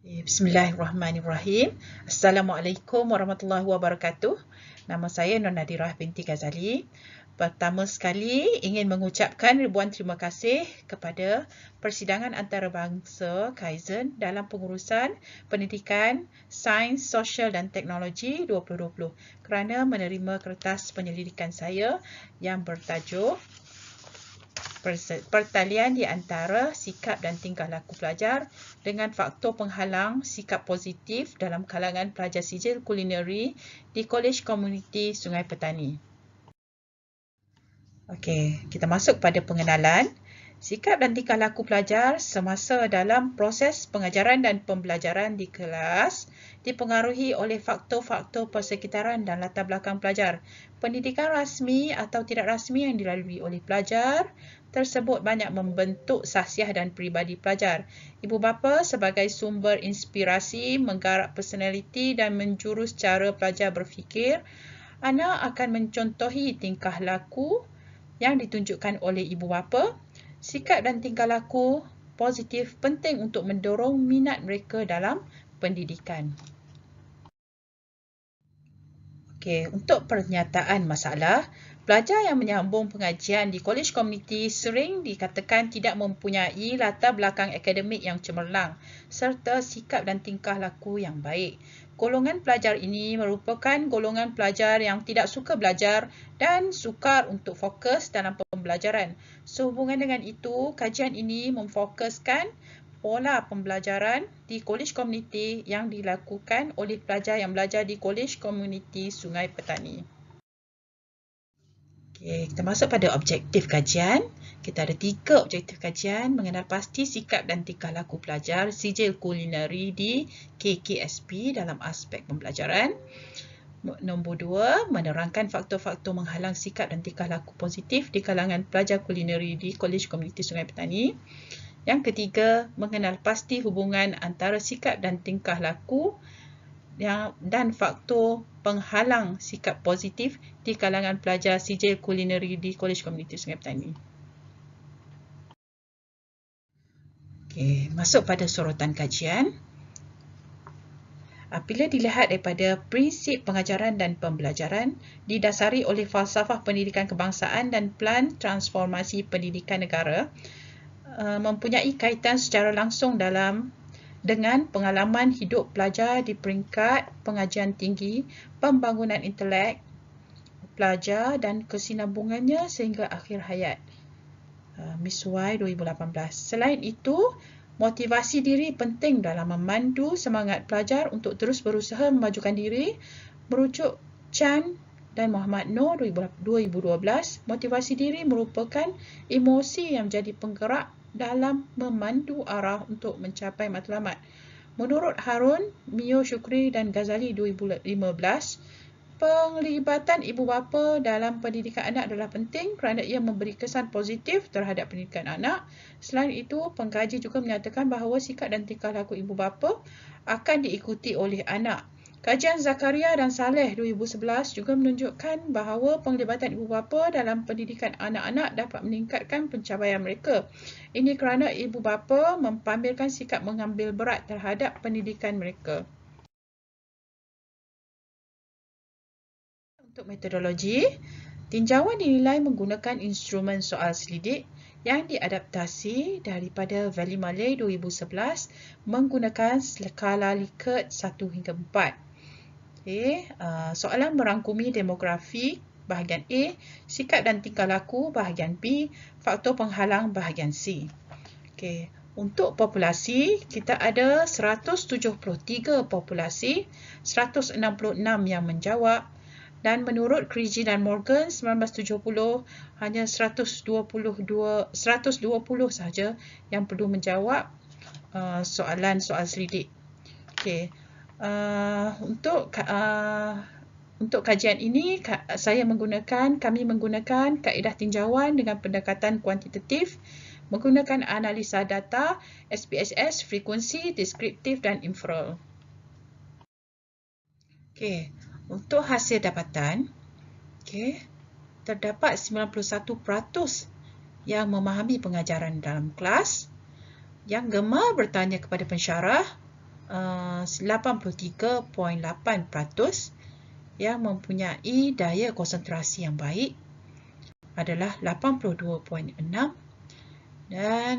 Bismillahirrahmanirrahim. Assalamualaikum warahmatullahi wabarakatuh. Nama saya Nur Nadirah binti Ghazali. Pertama sekali ingin mengucapkan ribuan terima kasih kepada Persidangan Antarabangsa Kaizen dalam pengurusan Pendidikan, Sains, Sosial dan Teknologi 2020 kerana menerima kertas penyelidikan saya yang bertajuk Pertalian di antara sikap dan tingkah laku pelajar dengan faktor penghalang sikap positif dalam kalangan pelajar sijil kulineri di Kolej Komuniti Sungai Petani. Okey, kita masuk pada pengenalan. Sikap dan tingkah laku pelajar semasa dalam proses pengajaran dan pembelajaran di kelas dipengaruhi oleh faktor-faktor persekitaran dan latar belakang pelajar. Pendidikan rasmi atau tidak rasmi yang dilalui oleh pelajar tersebut banyak membentuk sahsiah dan peribadi pelajar. Ibu bapa sebagai sumber inspirasi, menggarap personaliti dan menjurus cara pelajar berfikir, anak akan mencontohi tingkah laku yang ditunjukkan oleh ibu bapa. Sikap dan tingkah laku positif penting untuk mendorong minat mereka dalam pendidikan. Okey, untuk pernyataan masalah, pelajar yang menyambung pengajian di kolej komuniti sering dikatakan tidak mempunyai latar belakang akademik yang cemerlang serta sikap dan tingkah laku yang baik. Golongan pelajar ini merupakan golongan pelajar yang tidak suka belajar dan sukar untuk fokus dalam pembelajaran. Sehubungan dengan itu, kajian ini memfokuskan pola pembelajaran di kolej komuniti yang dilakukan oleh pelajar yang belajar di Kolej Komuniti Sungai Petani. Okey, kita masuk pada objektif kajian. Kita ada 3 objektif kajian: mengenal pasti sikap dan tingkah laku pelajar sijil kulineri di KKSP dalam aspek pembelajaran. Nombor 2, menerangkan faktor-faktor menghalang sikap dan tingkah laku positif di kalangan pelajar kulineri di Kolej Komuniti Sungai Petani. Yang ketiga, mengenal pasti hubungan antara sikap dan tingkah laku dan faktor penghalang sikap positif di kalangan pelajar sijil kulineri di Kolej Komuniti Sungai Petani. Okey, masuk pada sorotan kajian. Apabila dilihat daripada prinsip pengajaran dan pembelajaran didasari oleh falsafah pendidikan kebangsaan dan plan transformasi pendidikan negara, mempunyai kaitan secara langsung dengan pengalaman hidup pelajar di peringkat pengajian tinggi, pembangunan intelek pelajar dan kesinambungannya sehingga akhir hayat. Miss Y 2018. Selain itu, motivasi diri penting dalam memandu semangat pelajar untuk terus berusaha memajukan diri. Merujuk Chan dan Muhammad Noor 2012, motivasi diri merupakan emosi yang menjadi penggerak dalam memandu arah untuk mencapai matlamat. Menurut Harun, Mio Shukri dan Ghazali 2015, penglibatan ibu bapa dalam pendidikan anak adalah penting kerana ia memberi kesan positif terhadap pendidikan anak. Selain itu, pengkaji juga menyatakan bahawa sikap dan tingkah laku ibu bapa akan diikuti oleh anak. Kajian Zakaria dan Saleh 2011 juga menunjukkan bahawa penglibatan ibu bapa dalam pendidikan anak-anak dapat meningkatkan pencapaian mereka. Ini kerana ibu bapa mempamerkan sikap mengambil berat terhadap pendidikan mereka. Untuk metodologi, tinjauan dinilai menggunakan instrumen soal selidik yang diadaptasi daripada Valley Malay 2011 menggunakan skala Likert 1 hingga 4. Okay. Soalan merangkumi demografi bahagian A, sikap dan tingkah laku bahagian B, faktor penghalang bahagian C. Okay. Untuk populasi, kita ada 173 populasi, 166 yang menjawab, dan menurut Krigi dan Morgan 1970 hanya 120 sahaja yang perlu menjawab soalan-soal selidik. Okay. Untuk kajian ini kami menggunakan kaedah tinjauan dengan pendekatan kuantitatif, menggunakan analisa data, SPSS, frekuensi, deskriptif dan inferal. Okey, untuk hasil dapatan, terdapat 91% yang memahami pengajaran dalam kelas, yang gemar bertanya kepada pensyarah, 83.8% yang mempunyai daya konsentrasi yang baik adalah 82.6, dan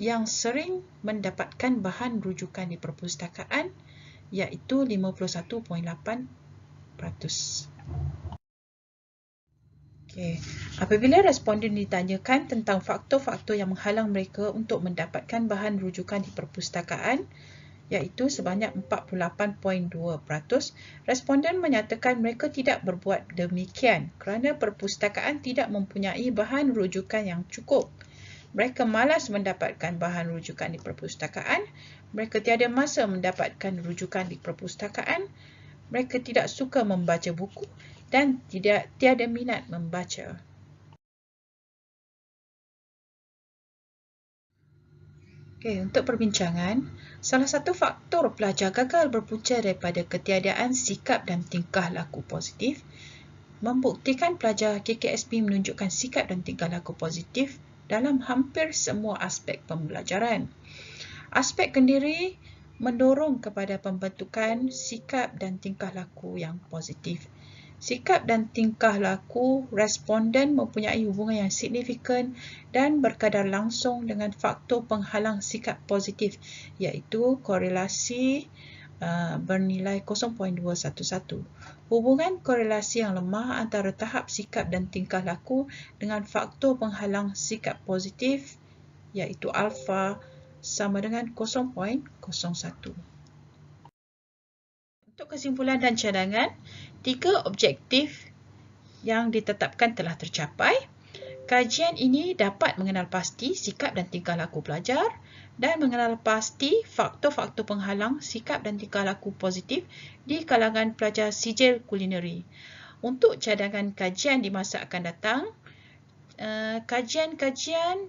yang sering mendapatkan bahan rujukan di perpustakaan iaitu 51.8%. Okay. Apabila responden ditanyakan tentang faktor-faktor yang menghalang mereka untuk mendapatkan bahan rujukan di perpustakaan, iaitu sebanyak 48.2%, responden menyatakan mereka tidak berbuat demikian kerana perpustakaan tidak mempunyai bahan rujukan yang cukup. Mereka malas mendapatkan bahan rujukan di perpustakaan, mereka tiada masa mendapatkan rujukan di perpustakaan, mereka tidak suka membaca buku dan tiada minat membaca. Okay, untuk perbincangan, salah satu faktor pelajar gagal berpunca daripada ketiadaan sikap dan tingkah laku positif. Membuktikan pelajar KKSP menunjukkan sikap dan tingkah laku positif dalam hampir semua aspek pembelajaran. Aspek kendiri mendorong kepada pembentukan sikap dan tingkah laku yang positif. Sikap dan tingkah laku responden mempunyai hubungan yang signifikan dan berkadar langsung dengan faktor penghalang sikap positif, iaitu korelasi bernilai 0.211. Hubungan korelasi yang lemah antara tahap sikap dan tingkah laku dengan faktor penghalang sikap positif, iaitu alfa, sama dengan 0.01. Untuk kesimpulan dan cadangan, 3 objektif yang ditetapkan telah tercapai. Kajian ini dapat mengenal pasti sikap dan tingkah laku pelajar dan mengenal pasti faktor-faktor penghalang sikap dan tingkah laku positif di kalangan pelajar sijil kulineri. Untuk cadangan kajian di masa akan datang, kajian-kajian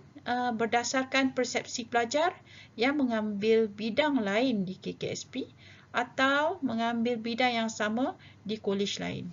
berdasarkan persepsi pelajar yang mengambil bidang lain di KKSP atau mengambil bidang yang sama di kolej lain.